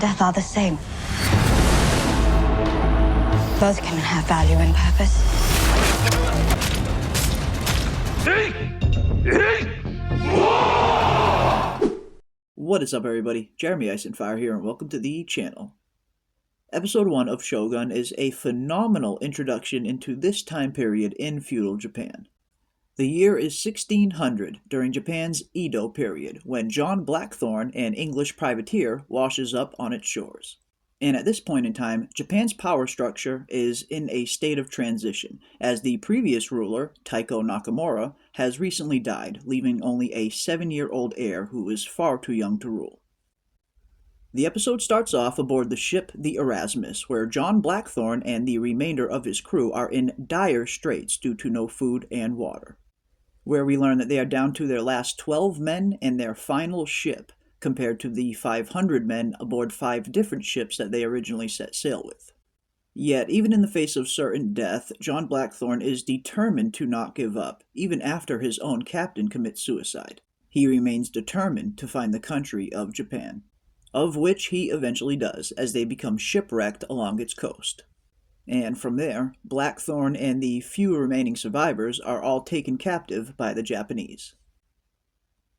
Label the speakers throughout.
Speaker 1: and death are the same. Both can have value and purpose.
Speaker 2: What is up, everybody? Jeremy Icenfire here, and welcome to the channel. Episode 1 of Shogun is a phenomenal introduction into this time period in feudal Japan. The year is 1600, during Japan's Edo period, when John Blackthorne, an English privateer, washes up on its shores. And at this point in time, Japan's power structure is in a state of transition, as the previous ruler, Taiko Nakamura, has recently died, leaving only a 7-year-old heir who is far too young to rule. The episode starts off aboard the ship the Erasmus, where John Blackthorne and the remainder of his crew are in dire straits due to no food and water, where we learn that they are down to their last 12 men and their final ship, compared to the 500 men aboard 5 different ships that they originally set sail with. Yet, even in the face of certain death, John Blackthorne is determined to not give up, even after his own captain commits suicide. He remains determined to find the country of Japan, of which he eventually does, as they become shipwrecked along its coast. And from there, Blackthorne and the few remaining survivors are all taken captive by the Japanese.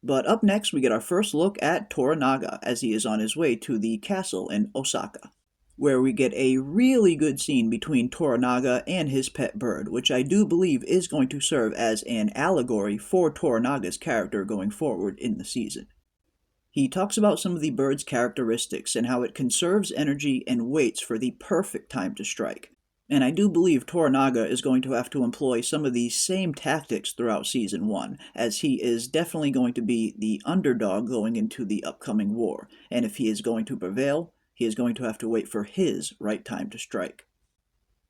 Speaker 2: But up next, we get our first look at Toranaga as he is on his way to the castle in Osaka, where we get a really good scene between Toranaga and his pet bird, which I do believe is going to serve as an allegory for Toranaga's character going forward in the season. He talks about some of the bird's characteristics and how it conserves energy and waits for the perfect time to strike. And I do believe Toranaga is going to have to employ some of these same tactics throughout Season 1, as he is definitely going to be the underdog going into the upcoming war, and if he is going to prevail, he is going to have to wait for his right time to strike.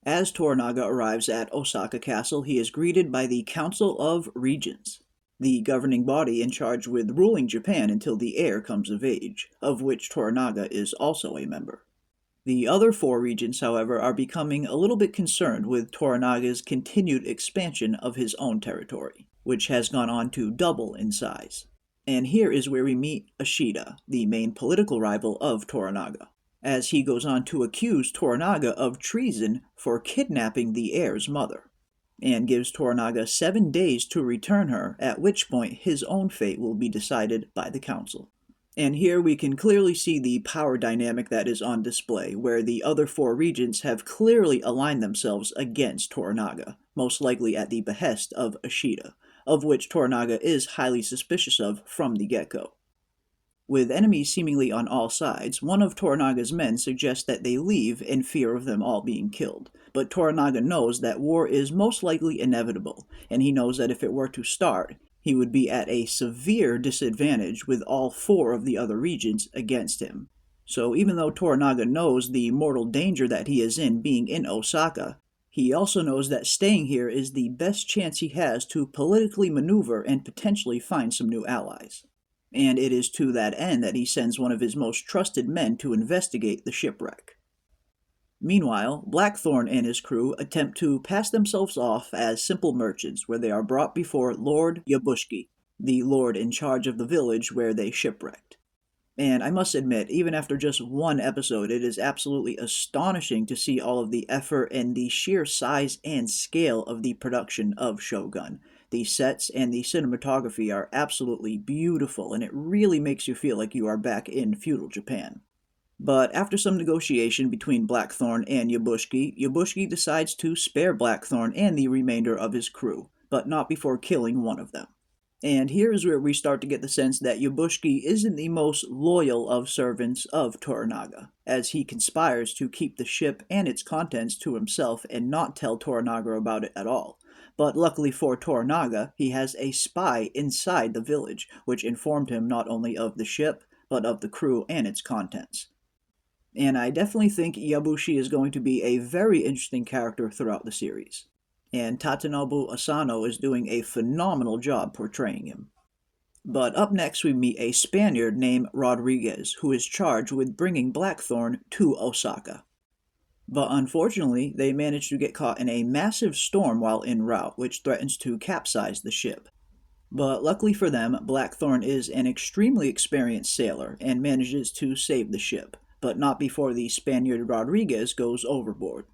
Speaker 2: As Toranaga arrives at Osaka Castle, he is greeted by the Council of Regents, the governing body in charge with ruling Japan until the heir comes of age, of which Toranaga is also a member. The other 4 regents, however, are becoming a little bit concerned with Toranaga's continued expansion of his own territory, which has gone on to double in size. And here is where we meet Ashida, the main political rival of Toranaga, as he goes on to accuse Toranaga of treason for kidnapping the heir's mother, and gives Toranaga 7 days to return her, at which point his own fate will be decided by the council. And here we can clearly see the power dynamic that is on display, where the other 4 regents have clearly aligned themselves against Toranaga, most likely at the behest of Ashida, of which Toranaga is highly suspicious of from the get-go. With enemies seemingly on all sides, one of Toranaga's men suggests that they leave in fear of them all being killed, but Toranaga knows that war is most likely inevitable, and he knows that if it were to start, he would be at a severe disadvantage with all 4 of the other regents against him. So even though Toranaga knows the mortal danger that he is in being in Osaka, he also knows that staying here is the best chance he has to politically maneuver and potentially find some new allies. And it is to that end that he sends one of his most trusted men to investigate the shipwreck. Meanwhile, Blackthorne and his crew attempt to pass themselves off as simple merchants, where they are brought before Lord Yabushiki, the lord in charge of the village where they shipwrecked. And I must admit, even after just 1 episode, it is absolutely astonishing to see all of the effort and the sheer size and scale of the production of Shogun. The sets and the cinematography are absolutely beautiful, and it really makes you feel like you are back in feudal Japan. But after some negotiation between Blackthorne and Yabushiki, Yabushiki decides to spare Blackthorne and the remainder of his crew, but not before killing one of them. And here is where we start to get the sense that Yabushiki isn't the most loyal of servants of Toranaga, as he conspires to keep the ship and its contents to himself and not tell Toranaga about it at all. But luckily for Toranaga, he has a spy inside the village, which informed him not only of the ship, but of the crew and its contents. And I definitely think Yabushi is going to be a very interesting character throughout the series. And Tatenobu Asano is doing a phenomenal job portraying him. But up next we meet a Spaniard named Rodriguez, who is charged with bringing Blackthorne to Osaka. But unfortunately, they manage to get caught in a massive storm while en route, which threatens to capsize the ship. But luckily for them, Blackthorne is an extremely experienced sailor and manages to save the ship, but not before the Spaniard Rodriguez goes overboard.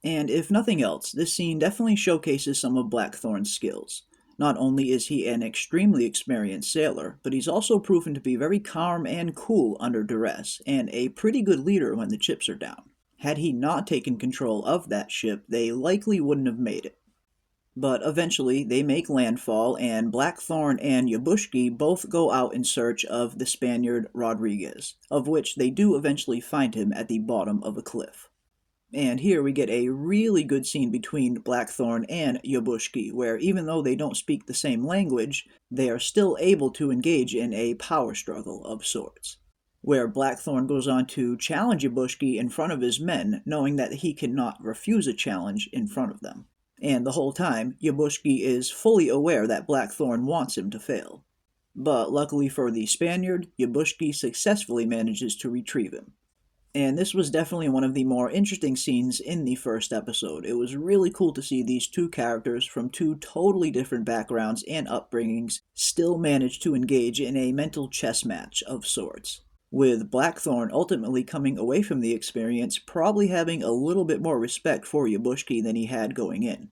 Speaker 2: And if nothing else, this scene definitely showcases some of Blackthorne's skills. Not only is he an extremely experienced sailor, but he's also proven to be very calm and cool under duress, and a pretty good leader when the chips are down. Had he not taken control of that ship, they likely wouldn't have made it. But eventually, they make landfall, and Blackthorne and Yabushki both go out in search of the Spaniard Rodriguez, of which they do eventually find him at the bottom of a cliff. And here we get a really good scene between Blackthorne and Yabushki, where even though they don't speak the same language, they are still able to engage in a power struggle of sorts, where Blackthorne goes on to challenge Yabushki in front of his men, knowing that he cannot refuse a challenge in front of them. And the whole time, Yabushki is fully aware that Blackthorne wants him to fail. But luckily for the Spaniard, Yabushki successfully manages to retrieve him. And this was definitely one of the more interesting scenes in the first episode. It was really cool to see these two characters from two totally different backgrounds and upbringings still manage to engage in a mental chess match of sorts, with Blackthorne ultimately coming away from the experience probably having a little bit more respect for Yabushki than he had going in.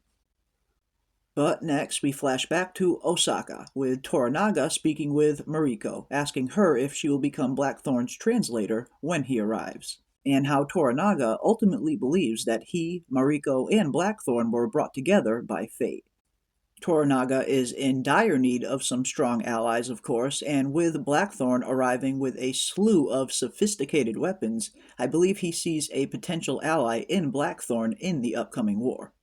Speaker 2: But next, we flash back to Osaka, with Toranaga speaking with Mariko, asking her if she will become Blackthorne's translator when he arrives, and how Toranaga ultimately believes that he, Mariko, and Blackthorne were brought together by fate. Toranaga is in dire need of some strong allies, of course, and with Blackthorne arriving with a slew of sophisticated weapons, I believe he sees a potential ally in Blackthorne in the upcoming war.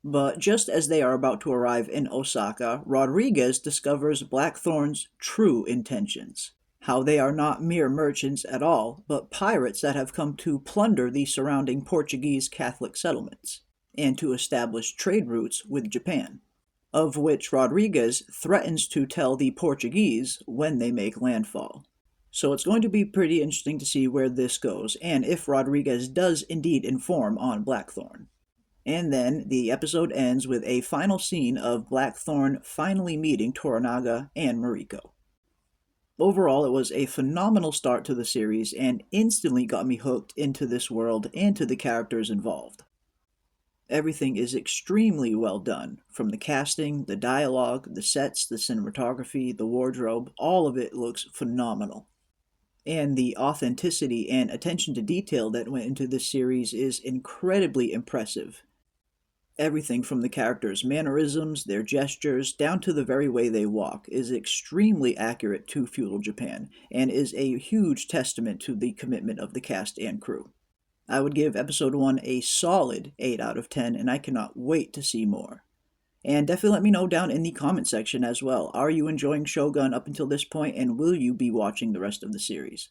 Speaker 2: But just as they are about to arrive in Osaka, Rodriguez discovers Blackthorne's true intentions. How they are not mere merchants at all, but pirates that have come to plunder the surrounding Portuguese Catholic settlements, and to establish trade routes with Japan, of which Rodriguez threatens to tell the Portuguese when they make landfall. So it's going to be pretty interesting to see where this goes, and if Rodriguez does indeed inform on Blackthorne. And then the episode ends with a final scene of Blackthorne finally meeting Toranaga and Mariko. Overall, it was a phenomenal start to the series and instantly got me hooked into this world and to the characters involved. Everything is extremely well done, from the casting, the dialogue, the sets, the cinematography, the wardrobe, all of it looks phenomenal. And the authenticity and attention to detail that went into this series is incredibly impressive. Everything from the characters' mannerisms, their gestures, down to the very way they walk is extremely accurate to feudal Japan, and is a huge testament to the commitment of the cast and crew. I would give episode 1 a solid 8 out of 10, and I cannot wait to see more. And definitely let me know down in the comment section as well. Are you enjoying Shogun up until this point, and will you be watching the rest of the series?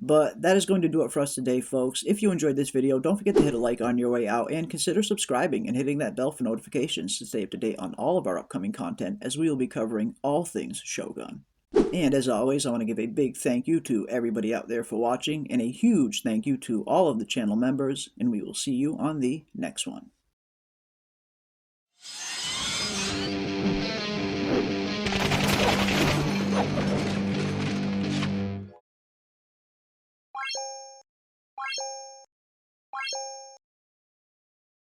Speaker 2: But that is going to do it for us today, folks. If you enjoyed this video, don't forget to hit a like on your way out, and consider subscribing and hitting that bell for notifications to stay up to date on all of our upcoming content, as we will be covering all things Shogun. And as always, I want to give a big thank you to everybody out there for watching, and a huge thank you to all of the channel members, and we will see you on the next one.